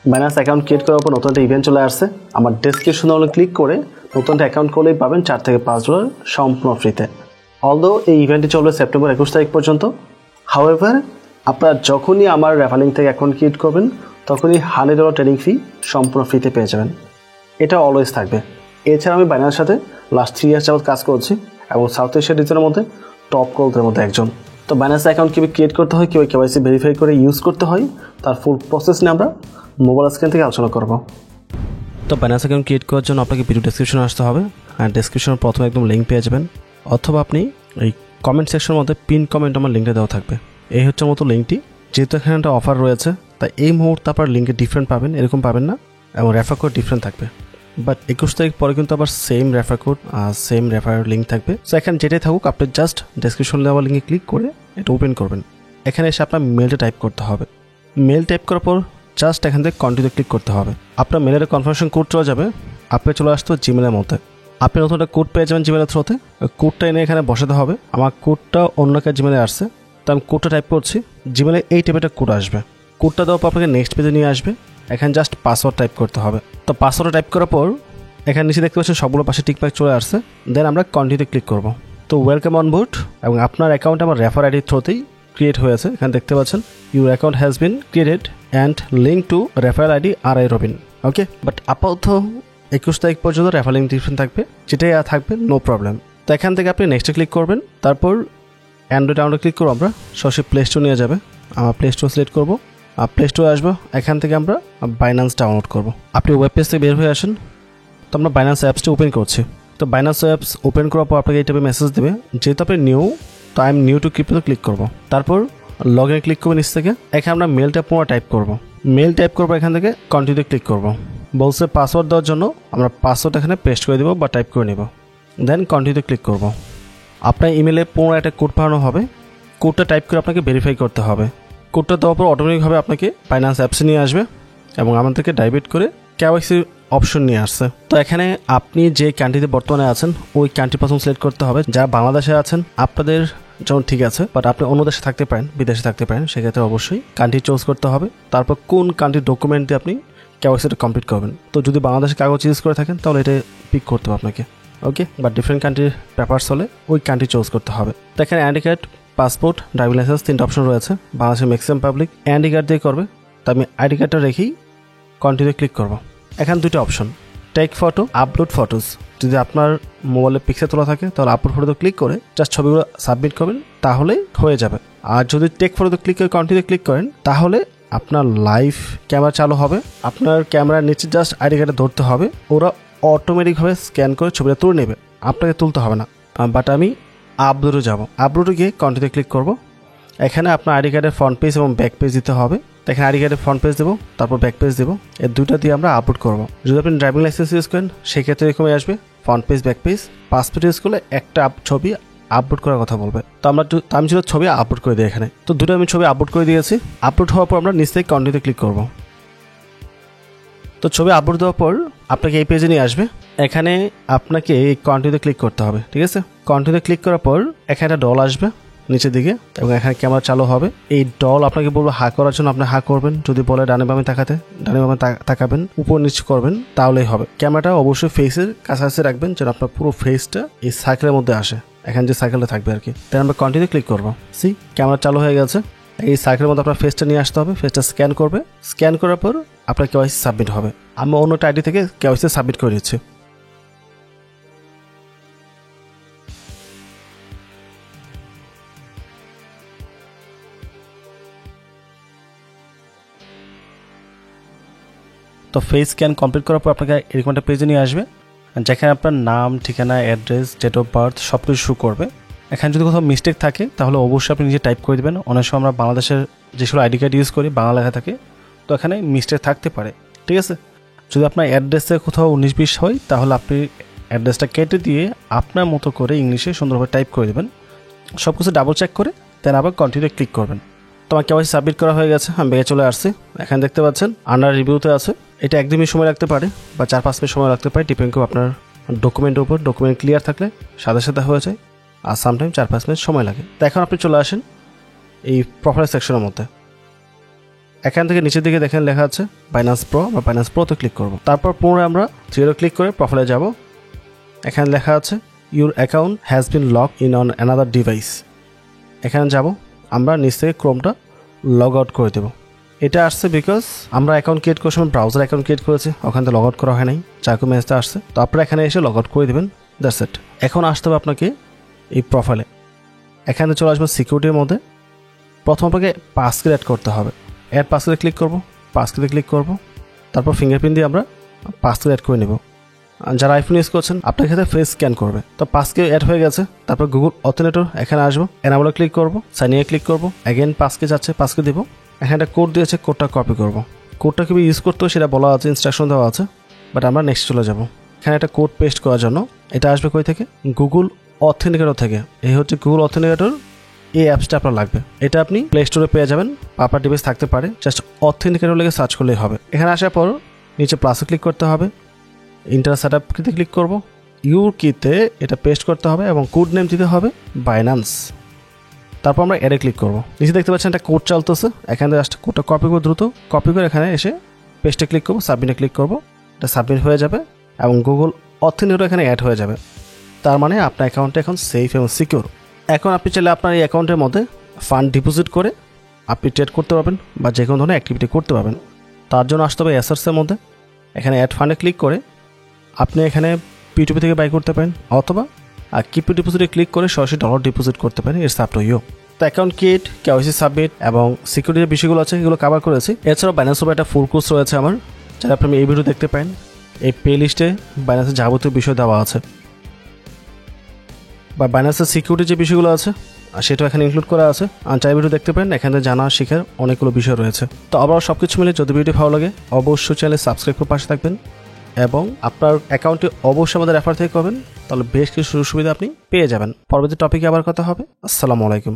Binance account create করার পর নতুন একটা ইভেন্ট চলে আসছে। আমার ডেসক্রিপশনে ক্লিক করে নতুন একটা অ্যাকাউন্ট করলেই পাবেন $4 থেকে $5 সম্পূর্ণ ফ্রিতে। অলদো এই ইভেন্টটি চলবে সেপ্টেম্বর 21 তারিখ পর্যন্ত। হাউএভার আপনারা যখনই আমার রেফারিং থেকে অ্যাকাউন্ট ক্রিয়েট করবেন তখনই $100 ট্রেডিং ফি সম্পূর্ণ ফ্রিতে পেয়ে যাবেন। এটা অলওয়েজ থাকবে। এছাড়া আমি বাইন্যান্সের সাথে লাস্ট 3 ইয়ার্স যাবত কাজ করছি এবং সাউথ এশিয়ার রিজনের মধ্যে টপ কলদের মধ্যে একজন। তো বাইন্যান্স অ্যাকাউন্ট কীভাবে ক্রিয়েট করতে হয়, কীভাবে কেওয়াইসি ভেরিফাই করে ইউজ করতে হয়, তার ফুল প্রসেস নিয়ে আমরা মোবাইল স্ক্রিন থেকে আলোচনা করব। তো বাইন্যান্স অ্যাকাউন্ট ক্রিয়েট করার জন্য আপনাকে ভিডিও ডেসক্রিপশনে আসতে হবে, আর ডেসক্রিপশনের প্রথমে একদম লিঙ্ক পেয়ে যাবেন, অথবা আপনি এই কমেন্ট সেকশনের মধ্যে পিন কমেন্ট আমার লিঙ্কটা দেওয়া থাকবে। এই হচ্ছে মতো লিঙ্কটি। যেহেতু এখানে একটা অফার রয়েছে তাই এই মুহূর্তে আপনার লিঙ্কে ডিফারেন্ট পাবেন, এরকম পাবেন না, এবং রেফার কোড ডিফারেন্ট থাকবে। বাট 21 তারিখ পরে কিন্তু আবার same refer code same refer link থাকবে। সো এখানে যেটাই থাকুক আপনি জাস্ট ডেসক্রিপশন দেওয়া লিঙ্কে ক্লিক করে এটা ওপেন করবেন। এখানে এসে আপনার মেলটা টাইপ করতে হবে। মেল টাইপ করার পর জাস্ট এখান থেকে কন্টিনিউ ক্লিক করতে হবে। আপনার মেলের কনফার্মেশন কোড চলে যাবে, আপনি চলে আসতে জিমেলের মধ্যে। আপনি নতুন একটা কোড পেয়ে যাবেন জিমেলের থ্রুতে। কোডটা এনে এখানে বসাতে হবে। আমার কোডটা অন্য কাজ জিমেলে আসছে, তো আমি কোডটা টাইপ করছি। জিমেলে এই টাইপের একটা কোড আসবে। কোডটা দেওয়ার পর আপনাকে নেক্সট পেজে নিয়ে আসবে। এখানে জাস্ট পাসওয়ার্ড টাইপ করতে হবে। তো পাসওয়ার্ডটা টাইপ করার পর এখানে নিচে দেখতে পাচ্ছেন সবগুলো পাশে টিকমার্ক চলে আসছে। দেন আমরা কন্টিনিউতে ক্লিক করব। তো ওয়েলকাম অন বোর্ড, এবং আপনার অ্যাকাউন্ট আমার রেফার আইডির থ্রুতেই ক্রিয়েট হয়েছে। এখানে দেখতে পাচ্ছেন your account has been created and link to referral ID RI Robin. Okay, but আপাতত 21 তারিখ পর্যন্ত রেফার লিঙ্ক ডিফারেন্ট থাকবে, যেটাই থাকবে নো প্রবলেম। তো এখান থেকে আপনি নেক্সটে ক্লিক করবেন। তারপর অ্যান্ড্রয়েড ডাউনলোড ক্লিক করবো, আমরা সরাসরি প্লে স্টোর নিয়ে যাবে। আমরা প্লে স্টোর সিলেক্ট করবো, প্লে স্টোরে আসবো। এখান থেকে আমরা বাইন্যান্স ডাউনলোড করবো। আপনি ওয়েব পেজ থেকে বের হয়ে আসেন। তো আমরা বাইন্যান্স অ্যাপসটা ওপেন করছি। তো বাইন্যান্স অ্যাপস ওপেন করার পর আপনাকে এই টাইপের মেসেজ দেবে, যেহেতু আপনি নিউ, তো I am new two crypto click করবো। তারপর লগ ইন ক্লিক করবো নিচ থেকে। এখানে আমরা মেলটা পুরো টাইপ করবো। মেল টাইপ করবো, এখান থেকে কন্টিনিউ ক্লিক করবো। বলছে পাসওয়ার্ড দেওয়ার জন্য, আমরা পাসওয়ার্ড এখানে পেস্ট করে দেবো বা টাইপ করে নেব। দেন কন্টিনিউ ক্লিক করবো। আপনার ইমেলে পুরো একটা কোড পাঠানো হবে। কোডটা টাইপ করে আপনাকে ভেরিফাই করতে হবে। কোডটা দেওয়ার পর অটোমেটিকভাবে আপনাকে বাইন্যান্স অ্যাপসে নিয়ে আসবে এবং আমাদেরকে ডাইভার্ট করে কেওয়াইসি অপশন নিয়ে আসছে। তো এখানে আপনি যে কান্ট্রিতে বর্তমানে আছেন ওই কান্ট্রি প্রথম সিলেক্ট করতে হবে। যারা বাংলাদেশে আছেন আপনাদের যেমন ঠিক আছে, বাট আপনি অন্য দেশে থাকতে পারেন, বিদেশে থাকতে পারেন, সেক্ষেত্রে অবশ্যই কান্ট্রি চুজ করতে হবে। তারপর কোন কান্ট্রির ডকুমেন্ট দিয়ে আপনি কেওয়াইসিটা কমপ্লিট করবেন। তো যদি বাংলাদেশে কাগজ ইউজ করে থাকেন তাহলে এটা পিক করতে হবে আপনাকে। ওকে, বাট ডিফারেন্ট কান্ট্রির পেপারস হলে ওই কান্ট্রি চুজ করতে হবে। তো এখানে ID card, passport, driving licence 3টা অপশন রয়েছে। বাংলাদেশের ম্যাক্সিমাম পাবলিক আইডি কার্ড দিয়ে করবে, তো আমি আইডি কার্ডটা রেখেই কন্টিনিউ ক্লিক করবো। এখানে 2টা option, take photo, upload photos. যদি আপনার মোবাইলে পিকচার তোলা থাকে তাহলে আপলোড ফটোতে ক্লিক করে জাস্ট ছবিগুলো সাবমিট করবেন, তাহলে হয়ে যাবে। আর যদি টেক ফটোতে ক্লিক করে কন্টিনিউ ক্লিক করেন তাহলে আপনার লাইভ ক্যামেরা চালু হবে। আপনার ক্যামেরার নিচে জাস্ট আইডি কার্ডে ধরতে হবে, ওরা অটোমেটিকভাবে স্ক্যান করে ছবিটা তুলে নেবে, আপনাকে তুলতে হবে না। বাট আমি আপলোডে যাব। আপলোডে গিয়ে কন্টিনিউ ক্লিক করব। এখানে আপনার আইডি কার্ডের ফ্রন্ট পেজ এবং ব্যাক পেজ দিতে হবে। এখানে আইডি কার্ডের ফ্রন্ট পেজ দেবো, তারপর ব্যাক পেজ দেবো। এই 2টা দিয়ে আমরা আপলোড করবো। যদি আপনি ড্রাইভিং লাইসেন্স ইউজ করেন সেক্ষেত্রে এরকমই আসবে, front page back page. Passport use করলে একটা ছবি আপলোড করার কথা বলবে। তো আমি ছিল ছবি আপলোড করে দিই এখানে। তো 2টা আমি ছবি আপলোড করে দিয়েছি। আপলোড হওয়ার পর আমরা নিচ থেকে কন্টিনিউতে ক্লিক করবো। তো ছবি আপলোড দেওয়ার পর আপনাকে এই পেজে নিয়ে আসবে। এখানে আপনাকে এই কন্টিনিউতে ক্লিক করতে হবে, ঠিক আছে। কন্টিনিউতে ক্লিক করার পর এখানে একটা ডল আসবে নিচের দিকে এবং এখানে ক্যামেরা চালু হবে। এই ডল আপনাকে বলবো হা করার জন্য, আপনি হা করবেন। যদি বলে ডানে বামে তাকাতে, ডানে বামে তাকাবেন, উপর নিচে করবেন, তাহলেই হবে। ক্যামেরাটা অবশ্যই ফেসের কাছাকাছি রাখবেন যেন আপনার পুরো ফেসটা এই সার্কেলের মধ্যে আসে, এখানে যে সার্কেলটা থাকবে আর কি। তাই আমরা কন্টিনিউ ক্লিক করবো। ক্যামেরা চালু হয়ে গেছে। এই সার্কেলের মধ্যে আপনার ফেসটা নিয়ে আসতে হবে। ফেসটা স্ক্যান করবে। স্ক্যান করার পর আপনার কেওয়াইসি সাবমিট হবে। আমি অন্য একটা আইডি থেকে কেওয়াইসি সাবমিট করে দিচ্ছি। তো ফেস স্ক্যান কমপ্লিট করার পর আপনাকে এরকম একটা পেজে নিয়ে আসবে, যেখানে আপনার নাম, ঠিকানা, অ্যাড্রেস, ডেট অফ বার্থ সব কিছু শো করবে। এখানে যদি কোথাও মিস্টেক থাকে তাহলে অবশ্যই আপনি নিজে টাইপ করে দেবেন। অনেক সময় আমরা বাংলাদেশের যেসব আইডি কার্ড ইউজ করি বাংলা লেখা থাকে, তো এখানে মিস্টেক থাকতে পারে, ঠিক আছে। যদি আপনার অ্যাড্রেসে কোথাও 19-20 হয় তাহলে আপনি অ্যাড্রেসটা কেটে দিয়ে আপনার মতো করে ইংলিশে সুন্দরভাবে টাইপ করে দেবেন। সব কিছু ডাবল চেক করে দেন আবার কন্টিনিউ ক্লিক করবেন। তো আমার কেওয়াইসি সাবমিট করা হয়ে গেছে, আমি ব্যাগে চলে আসছি। এখানে দেখতে পাচ্ছেন আন্ডার রিভিউতে আছে। এটা 1 দিন সময় লাগতে পারে বা 4-5 মিনিট সময় লাগতে পারে, ডিপেন্ড করে আপনার ডকুমেন্টের উপর। ডকুমেন্ট ক্লিয়ার থাকলে সাথে সাথে হয়ে যায়, আর সামটাইম 4-5 মিনিট সময় লাগে। তো এখন আপনি চলে আসেন এই প্রোফাইল সেকশনের মধ্যে। এখান থেকে নিচের দিকে দেখেন লেখা আছে বাইন্যান্স প্রো বা বাইন্যান্স প্রোতে ক্লিক করব। তারপর পুনরায় আমরা থ্রি ক্লিক করে প্রোফাইলে যাব। এখানে লেখা আছে your account has been lock in on another device. এখানে যাব, আমরা নিচ থেকে ক্রোমটা লগ আউট করে দেব। এটা আসছে বিকজ আমরা অ্যাকাউন্ট ক্রিয়েট করার সময় ব্রাউজার অ্যাকাউন্ট ক্রিয়েট করেছি, ওখান থেকে লগ আউট করা হয় নাই, চাকু মেসেজটা আসছে। তো আপনারা এখানে এসে লগ আউট করে দেবেন, দ্যাটস ইট। এখন আসতে হবে আপনাকে এই প্রোফাইলে। এখানে চলে আসবেন সিকিউরিটির মধ্যে। প্রথম আপনাকে পাসওয়ার্ড অ্যাড করতে হবে। অ্যাড পাসওয়ার্ডে ক্লিক করব, পাসওয়ার্ডে ক্লিক করব, তারপর ফিঙ্গারপ্রিন্ট দিয়ে আমরা পাসওয়ার্ড অ্যাড করে নেব। যারা আইফোন ইউজ করছেন আপনার ক্ষেত্রে ফেস স্ক্যান করবে। তো পাসকে অ্যাড হয়ে গেছে। তারপর গুগল অথেন্টিকেটর এখানে আসবো, এনাবলে ক্লিক করব, সাইন ইনে ক্লিক করব, অ্যাগেন পাসকে যাচ্ছে, পাসকে দিব। এখানে একটা কোড দিয়েছে, কোডটা কপি করব। কোডটা কীভাবে ইউজ করতে সেটা বলা আছে, ইনস্ট্রাকশন দেওয়া আছে, বাট আমরা নেক্সট চলে যাব। এখানে একটা কোড পেস্ট করার জন্য এটা আসবে কই থেকে, গুগল অথেন্টিকেটর থেকে। এই হচ্ছে গুগল অথেন্টিকেটর, এই অ্যাপসটা আপনার লাগবে। এটা আপনি প্লে স্টোরে পেয়ে যাবেন, আপনার ডিভাইস থাকতে পারে, জাস্ট অথেন্টিকেটর লেগে সার্চ করলেই হবে। এখানে আসার পর নিচে প্লাসে ক্লিক করতে হবে, ইন্টার সেটআপ কিতে ক্লিক করব, ইউর কিতে এটা পেস্ট করতে হবে এবং কোড নেম দিতে হবে বাইন্যান্স। তারপর আমরা অ্যাডে ক্লিক করব। নিচে দেখতে পাচ্ছেন একটা কোড চলতেছে, এখানে জাস্ট কোডটা কপি করে দ্রুত কপি করে এখানে এসে পেস্টে ক্লিক করব, সাবমিটে ক্লিক করব, এটা সাবমিট হয়ে যাবে এবং গুগল অথেন্টিকেটর এখানে অ্যাড হয়ে যাবে। তার মানে আপনার অ্যাকাউন্টটা এখন সেফ এবং সিকিউর। এখন আপনি চাইলে আপনার এই অ্যাকাউন্টের মধ্যে ফান্ড ডিপোজিট করে আপনি ট্রেড করতে পারবেন বা যে কোনো ধরনের অ্যাক্টিভিটি করতে পারবেন। তার জন্য আসতে হবে অ্যাসার্সের মধ্যে, এখানে অ্যাড ফান্ডে ক্লিক করে আপনি এখানে পিটুপি থেকে বাই করতে পারেন, অথবা কিপ ডিপোজিটে ক্লিক করে সরাসরি ডলার ডিপোজিট করতে পারেন। It's up to you. তো অ্যাকাউন্ট ক্রিয়েট, কেওয়াইসি সাবমিট এবং সিকিউরিটির বিষয়গুলো আছে, এগুলো কভার করেছি। এছাড়াও বাইন্যান্স উপর একটা ফুল কোর্স রয়েছে আমার, যারা আপনি এই ভিডিও দেখতে পারেন। এই প্লে লিস্টে বাইন্যান্সের যাবতীয় বিষয় দেওয়া আছে, বা বাইন্যান্সের সিকিউরিটি যে বিষয়গুলো আছে সেটাও এখানে ইনক্লুড করা আছে। আর চাই ভিডিও দেখতে পারেন, এখানে জানা শেখার অনেকগুলো বিষয় রয়েছে। তো আবার সব কিছু মিলে যদি ভিডিও ভালো লাগে অবশ্যই চ্যানেলে সাবস্ক্রাইব করে পাশে থাকবেন এবং আপনার অ্যাকাউন্টে অবশ্যই আমাদের রেফার থেকে করবেন, তাহলে বেশ কিছু সুযোগ সুবিধা আপনি পেয়ে যাবেন। পরবর্তী টপিকে আবার কথা হবে। আসসালামু আলাইকুম।